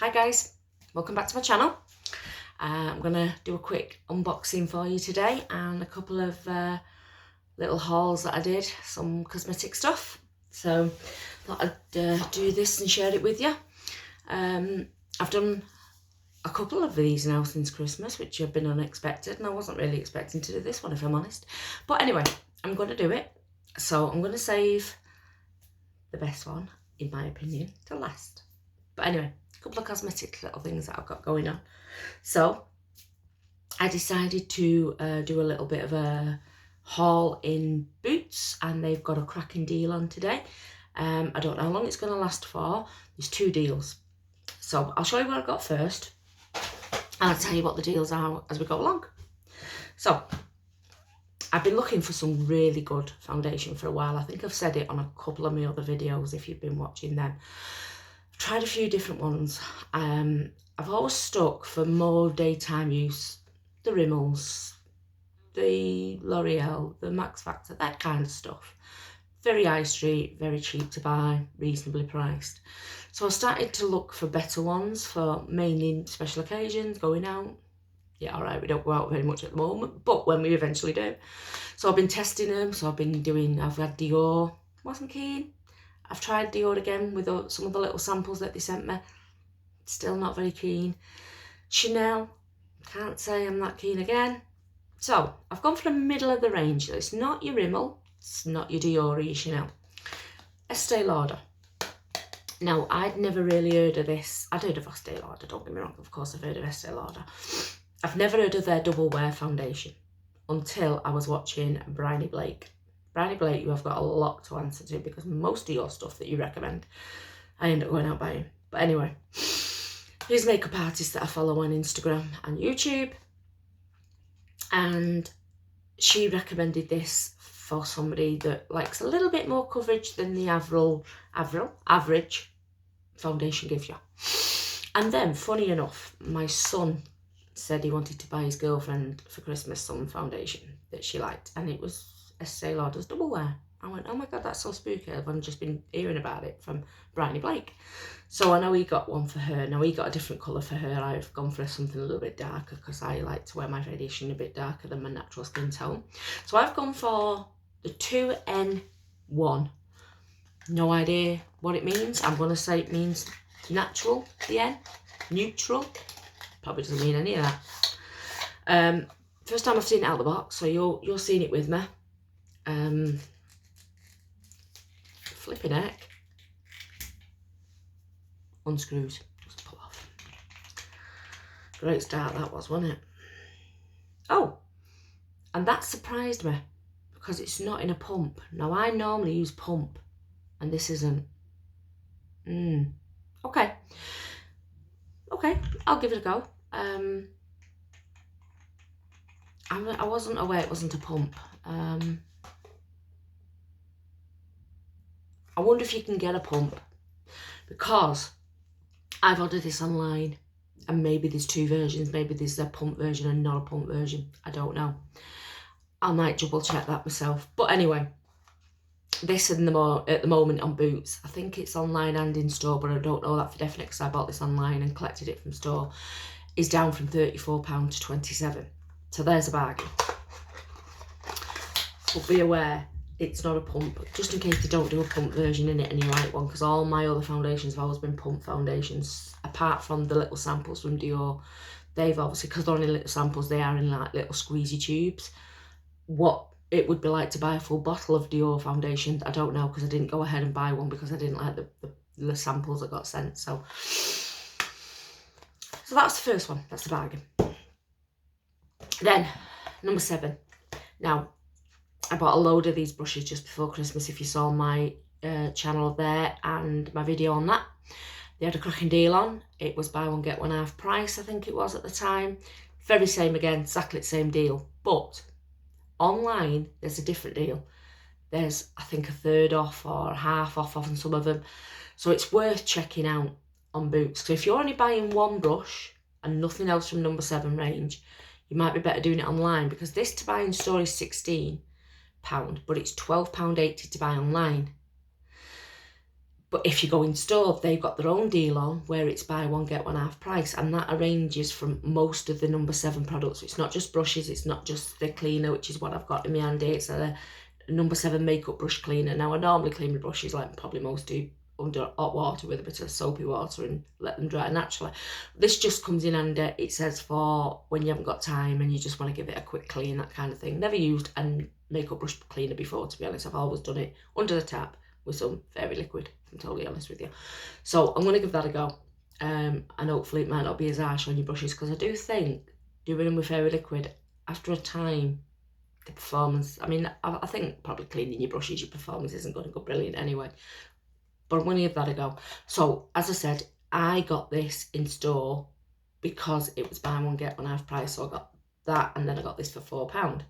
Hi guys, welcome back to my channel. I'm going to do a quick unboxing for you today and a couple of little hauls that I did, some cosmetic stuff. So thought I'd do this and share it with you. I've done a couple of these now since Christmas, which have been unexpected, and I wasn't really expecting to do this one if I'm honest. But anyway, I'm going to do it. So I'm going to save the best one, in my opinion, to last. But anyway, a couple of cosmetic little things that I've got going on. So I decided to do a little bit of a haul in Boots, and they've got a cracking deal on today. I don't know how long it's going to last for. There's two deals. So I'll show you what I got first, and I'll tell you what the deals are as we go along. So I've been looking for some really good foundation for a while. I think I've said it on a couple of my other videos if you've been watching them. I've tried a few different ones. I've always stuck for more daytime use, the rimmels, the L'Oreal, the Max Factor, that kind of stuff. Very high street, very cheap to buy, reasonably priced. So I started to look for better ones for mainly special occasions, going out. Yeah, all right, we don't go out very much at the moment, but when we eventually do. So I've been testing them. So I've had Dior, wasn't keen. I've tried Dior again with some of the little samples that they sent me. Still not very keen. Chanel, can't say I'm that keen again. So I've gone for the middle of the range. It's not your Rimmel, it's not your Dior or your Chanel. Estee Lauder. Now, I'd never really heard of this. I'd heard of Estee Lauder, don't get me wrong, of course I've heard of Estee Lauder. I've never heard of their double wear foundation until I was watching Bryony Blake. Bryony Blake, you have got a lot to answer to because most of your stuff that you recommend, I end up going out buying. But anyway, here's a makeup artist that I follow on Instagram and YouTube. And she recommended this for somebody that likes a little bit more coverage than the average foundation gives you. And then, funny enough, my son said he wanted to buy his girlfriend for Christmas some foundation that she liked, and it was Estee Lauder's double wear. I went, oh my god, that's so spooky. I've only just been hearing about it from Bryony Blake. So I know he got one for her. Now he got a different colour for her. I've gone for something a little bit darker because I like to wear my foundation a bit darker than my natural skin tone. So I've gone for the 2N1. No idea what it means. I'm going to say it means natural, the N. Neutral. Probably doesn't mean any of that. First time I've seen it out of the box, so you're seeing it with me. Flipping heck. Unscrews, just pull off. Great start that was, wasn't it? Oh, and that surprised me because it's not in a pump. Now I normally use pump, and this isn't. Okay, I'll give it a go. I wasn't aware it wasn't a pump. I wonder if you can get a pump, because I've ordered this online and maybe there's two versions. Maybe there's a pump version and not a pump version. I don't know. I might double check that myself. But anyway, this at the moment on Boots, I think it's online and in store, but I don't know that for definite because I bought this online and collected it from store, is down from £34 to £27. So there's a bargain. But be aware, it's not a pump, just in case they don't do a pump version in it and you like one, because all my other foundations have always been pump foundations, apart from the little samples from Dior. They've obviously, because they're only little samples, they are in like little squeezy tubes. What it would be like to buy a full bottle of Dior foundation, I don't know, because I didn't go ahead and buy one because I didn't like the samples that got sent. So that's the first one, that's the bargain. Then, number 7. Now, I bought a load of these brushes just before Christmas. If you saw my channel there and my video on that, they had a cracking deal on. It was buy one get one half price, I think it was at the time. Very same again, exactly the same deal. But online, there's a different deal. There's, I think, a third off or half off on some of them. So it's worth checking out on Boots. So if you're only buying one brush and nothing else from number 7 range, you might be better doing it online, because this to buy in store is £16, but it's £12.80 to buy online. But if you go in store, they've got their own deal on where it's buy one, get one half price. And that ranges from most of the No. 7 products. It's not just brushes, it's not just the cleaner, which is what I've got in my handy. It's a No. 7 makeup brush cleaner. Now, I normally clean my brushes like probably most do, under hot water with a bit of soapy water and let them dry naturally. This just comes in handy. It says for when you haven't got time and you just want to give it a quick clean, that kind of thing. Never used a makeup brush cleaner before, to be honest. I've always done it under the tap with some fairy liquid, if I'm totally honest with you. So I'm going to give that a go. And hopefully it might not be as harsh on your brushes, because I do think doing them with fairy liquid, after a time, the performance, I mean, I think probably cleaning your brushes, your performance isn't going to go brilliant anyway. But I'm going to give that a go. So, as I said, I got this in store because it was buy one, get one half price. So I got that, and then I got this for £4.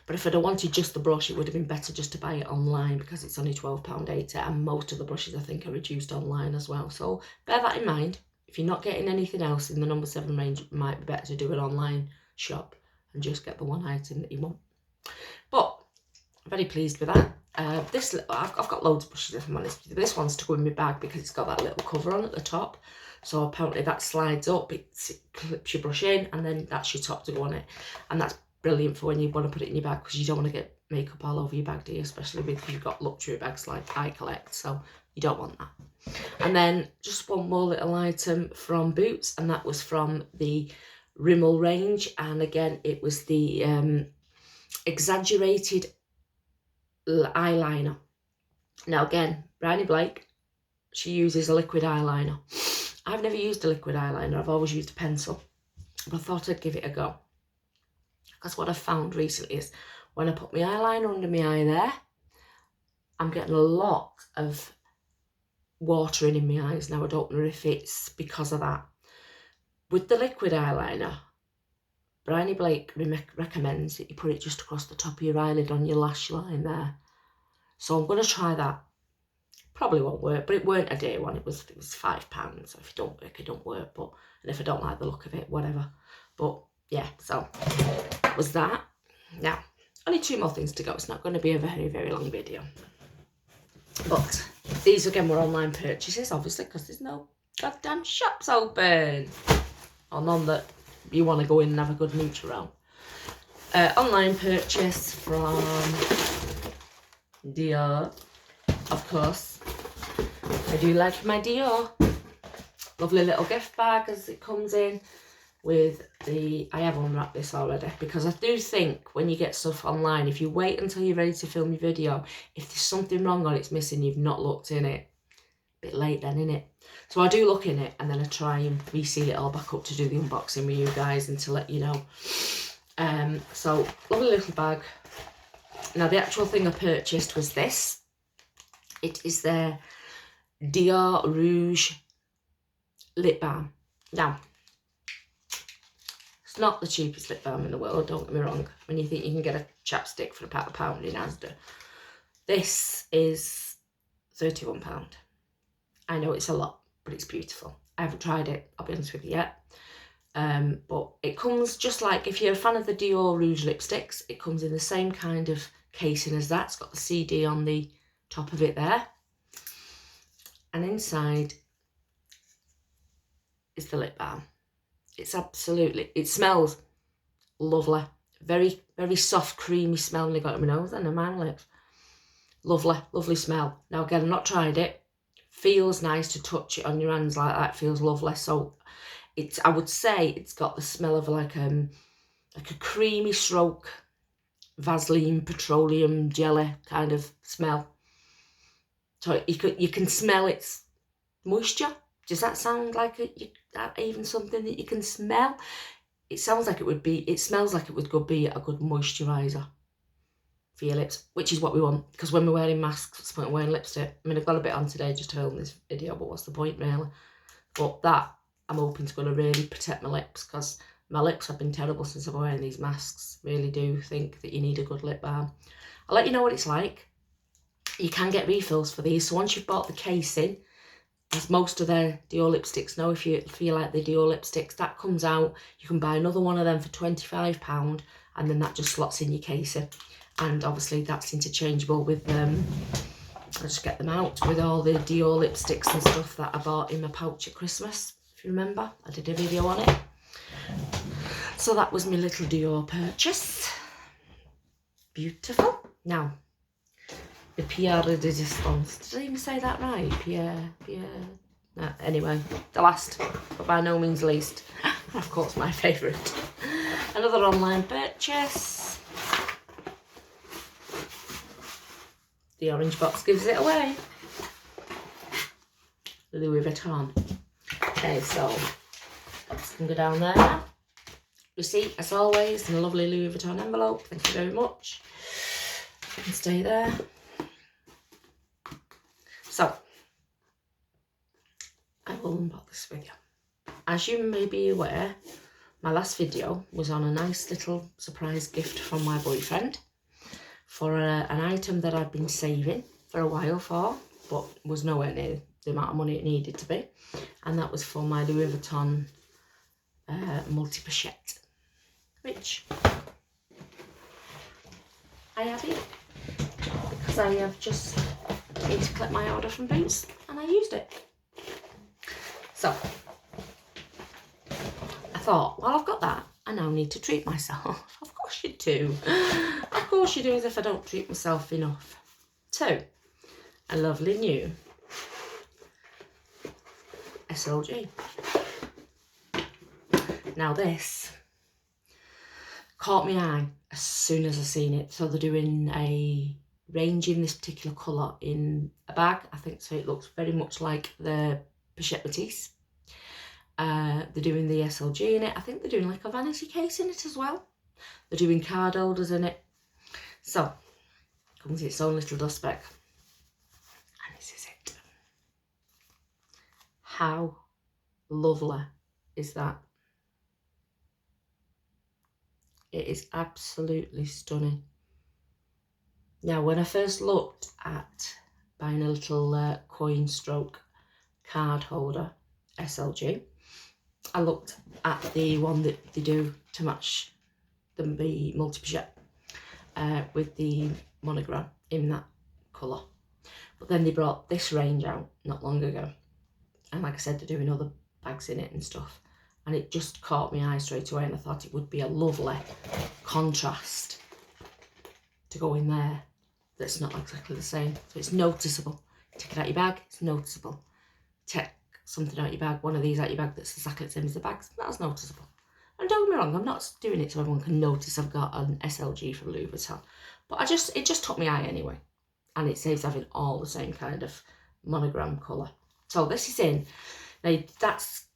But if I'd have wanted just the brush, it would have been better just to buy it online, because it's only £12.80, and most of the brushes I think are reduced online as well. So bear that in mind. If you're not getting anything else in the No. 7 range, it might be better to do an online shop and just get the one item that you want. But I'm very pleased with that. I've got loads of brushes, if I'm honest with you. This one's to go in my bag because it's got that little cover on at the top. So apparently that slides up, it clips your brush in, and then that's your top to go on it. And that's brilliant for when you want to put it in your bag, because you don't want to get makeup all over your bag, do you? Especially if you've got luxury bags like I collect, so you don't want that. And then just one more little item from Boots, and that was from the Rimmel range. And again, it was the exaggerated eyeliner. Now again, Bryony Blake, she uses a liquid eyeliner. I've never used a liquid eyeliner, I've always used a pencil, but I thought I'd give it a go, because what I've found recently is when I put my eyeliner under my eye there, I'm getting a lot of watering in my eyes. Now I don't know if it's because of that. With the liquid eyeliner, Bryony Blake recommends that you put it just across the top of your eyelid on your lash line there. So I'm going to try that. Probably won't work, but it weren't a day one. It was £5. So if it don't work, it don't work. But and if I don't like the look of it, whatever. But yeah, so that was that. Now, only 2 more things to go. It's not going to be a very, very long video. But these again were online purchases, obviously, because there's no goddamn shops open. Or none that you want to go in and have a good mooch around. Online purchase from Dior, of course. I do like my Dior. Lovely little gift bag as it comes in with the... I have unwrapped this already, because I do think when you get stuff online, if you wait until you're ready to film your video, if there's something wrong or it's missing, you've not looked in it. A bit late then, innit? So I do look in it, and then I try and reseal it all back up to do the unboxing with you guys and to let you know. So lovely little bag. Now the actual thing I purchased was this. It is their Dior Rouge lip balm. Now, it's not the cheapest lip balm in the world, don't get me wrong. When you think you can get a chapstick for about £1 in Asda, this is £31. I know it's a lot, but it's beautiful. I haven't tried it, I'll be honest with you yet. But it comes just like, if you're a fan of the Dior Rouge lipsticks, it comes in the same kind of casing as that. It's got the CD on the top of it there. And inside is the lip balm. It's absolutely, it smells lovely. Very, very soft, creamy smell when I got it on my nose and on my lips. Lovely, lovely smell. Now again, I've not tried it. Feels nice to touch it on your hands like that. Feels lovely. So it's, I would say it's got the smell of like a creamy stroke Vaseline petroleum jelly kind of smell. So you can smell its moisture. Does that sound like even something that you can smell? It sounds like it would be, it smells like it would be a good moisturiser for your lips, which is what we want, because when we're wearing masks, what's the point of wearing lipstick? I mean, I've got a bit on today just to film this video, but what's the point really? But that, I'm hoping, is going to really protect my lips, because my lips have been terrible since I've been wearing these masks. Really do think that you need a good lip balm. I'll let you know what it's like. You can get refills for these, so once you've bought the casing, as most of their Dior lipsticks know, if you like the Dior lipsticks, that comes out, you can buy another one of them for £25, and then that just slots in your casing. And obviously that's interchangeable with I just get them out with all the Dior lipsticks and stuff that I bought in my pouch at Christmas. If you remember, I did a video on it. So that was my little Dior purchase. Beautiful. Now, the Pierre de Distance. Did I even say that right? Pierre. No, anyway, the last, but by no means least. Of course, my favourite. Another online purchase. The orange box gives it away. Louis Vuitton. Okay, so box can go down there now. Receipt, as always, in a lovely Louis Vuitton envelope. Thank you very much. You can stay there. So, I will unbox this with you. As you may be aware, my last video was on a nice little surprise gift from my boyfriend for an item that I'd been saving for a while for, but was nowhere near the amount of money it needed to be. And that was for my Louis Vuitton multi-pochette, which I have here because I have just need to collect my order from Boots and I used it. So I thought, well, I've got that, I now need to treat myself. Of course you do. Of course you do, as if I don't treat myself enough. So, a lovely new SLG. Now this caught my eye as soon as I seen it. So they're doing a range in this particular colour in a bag. I think so. It looks very much like the Pochette Matisse. They're doing the SLG in it. I think they're doing like a vanity case in it as well. They're doing card holders in it. So, it comes in its own little dust bag. And this is it. How lovely is that? It is absolutely stunning. Now, when I first looked at buying a little coin stroke card holder SLG, I looked at the one that they do to match the multi-pochette with the monogram in that colour. But then they brought this range out not long ago. And like I said, they're doing other bags in it and stuff. And it just caught my eye straight away, and I thought it would be a lovely contrast to go in there that's not exactly the same. So it's noticeable. Take it out your bag, it's noticeable. Take something out your bag, one of these out your bag that's exactly the same as the bags, that's noticeable. And don't get me wrong, I'm not doing it so everyone can notice I've got an SLG from Louis Vuitton. But it just took my eye anyway. And it saves having all the same kind of monogram colour. So this is in. Now that's,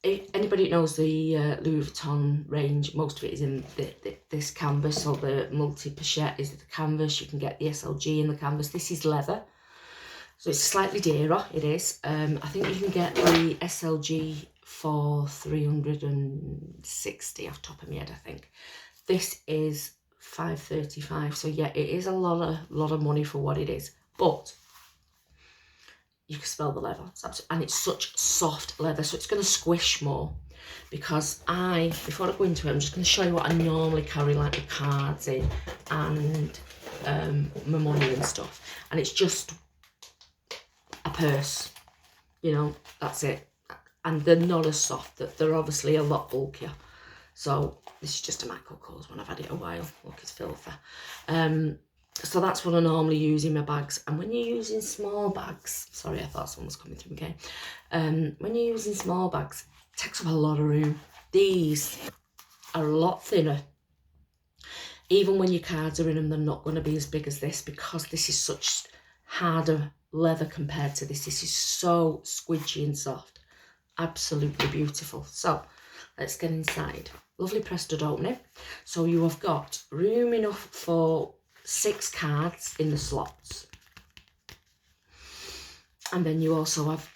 anybody that knows the Louis Vuitton range, most of it is in this canvas. So the multi-pochette is the canvas. You can get the SLG in the canvas. This is leather. So it's slightly dearer, it is. I think you can get the SLG for $360 off the top of my head, I think. This is $535. So yeah, it is a lot of money for what it is. But you can smell the leather, and it's such soft leather, so it's going to squish more. Because before I go into it, I'm just going to show you what I normally carry, like the cards in and my money and stuff. And it's just a purse, you know, that's it. And they're not as soft, they're obviously a lot bulkier. So this is just a Michael Kors one, I've had it a while. Look, it's filthy. So that's what I normally use in my bags. And when you're using small bags, sorry, I thought someone was coming through again. When you're using small bags, it takes up a lot of room. These are a lot thinner. Even when your cards are in them, they're not going to be as big as this, because this is such harder leather compared to this. This is so squidgy and soft. Absolutely beautiful. So let's get inside. Lovely pressed stud opening. So you have got room enough for 6 cards in the slots, and then you also have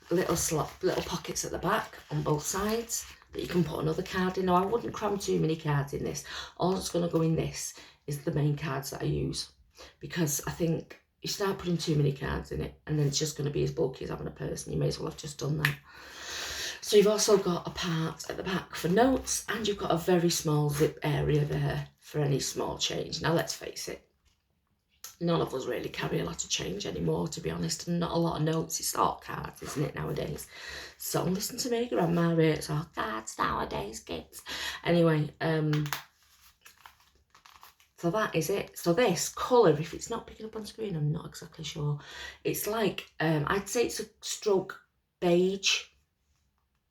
little pockets at the back on both sides that you can put another card in. Now, I wouldn't cram too many cards in this. All that's going to go in this is the main cards that I use, because I think you start putting too many cards in it and then it's just going to be as bulky as having a purse, and you may as well have just done that. So you've also got a part at the back for notes, and you've got a very small zip area there for any small change. Now, let's face it, none of us really carry a lot of change anymore, to be honest, and not a lot of notes. It's all cards, isn't it, nowadays? So listen to me, Grandma, it's all cards nowadays, kids. Anyway, so that is it. So this colour, if it's not picking up on screen, I'm not exactly sure. It's like, I'd say it's a stroke beige.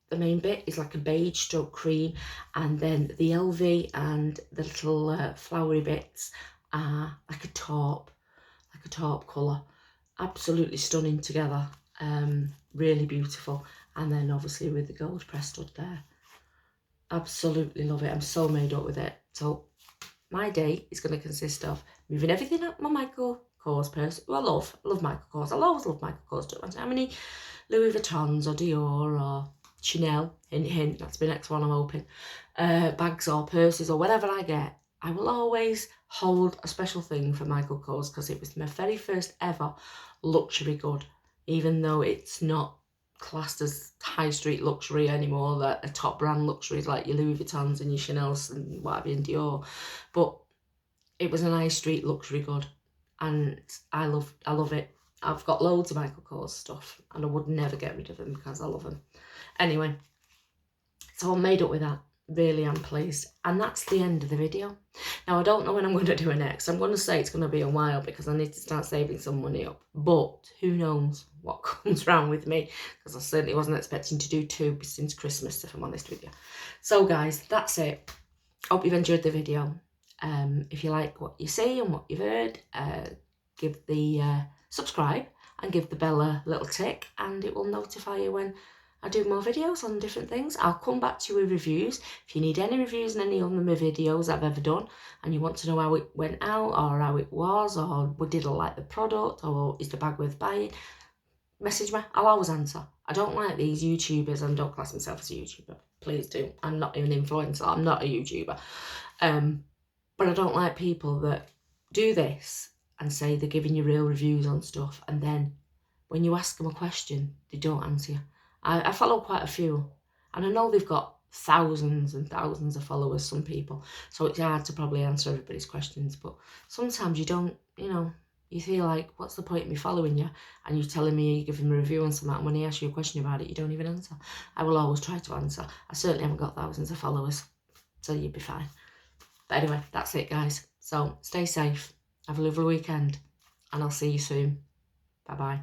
The main bit is like a beige stroke cream, and then the LV and the little flowery bits are like a taupe colour. Absolutely stunning together. Really beautiful. And then obviously with the gold press stud there. Absolutely love it. I'm so made up with it. So my day is going to consist of moving everything up my Michael Kors purse, who I love. I love Michael Kors. I'll always love Michael Kors. Don't matter how many Louis Vuittons or Dior or Chanel, hint hint, that's my next one I'm hoping, bags or purses or whatever I get, I will always hold a special thing for Michael Kors, because it was my very first ever luxury good, even though it's not classed as high street luxury anymore, that a top brand luxury like your Louis Vuittons and your Chanel's and whatever and Dior, but it was an high street luxury good, and I love it. I've got loads of Michael Kors stuff, and I would never get rid of them because I love them. Anyway, so I'm made up with that. Really am pleased. And that's the end of the video. Now, I don't know when I'm going to do it next. I'm going to say it's going to be a while because I need to start saving some money up. But who knows what comes round with me, because I certainly wasn't expecting to do 2 since Christmas, if I'm honest with you. So, guys, that's it. Hope you've enjoyed the video. If you like what you see and what you've heard, give the subscribe and give the bell a little tick, and it will notify you when I do more videos on different things. I'll come back to you with reviews. If you need any reviews on any of my videos I've ever done, and you want to know how it went out, or how it was, or did I like the product, or is the bag worth buying, message me. I'll always answer. I don't like these YouTubers, and don't class myself as a YouTuber. Please do. I'm not an influencer. I'm not a YouTuber. But I don't like people that do this and say they're giving you real reviews on stuff, and then when you ask them a question, they don't answer you. I follow quite a few, and I know they've got thousands and thousands of followers, some people, so it's hard to probably answer everybody's questions, but sometimes you don't, you feel like, what's the point of me following you, and you're telling me you're giving me a review on something, and when I ask you a question about it, you don't even answer. I will always try to answer. I certainly haven't got thousands of followers, so you'd be fine. But anyway, that's it, guys. So stay safe, have a lovely weekend, and I'll see you soon. Bye-bye.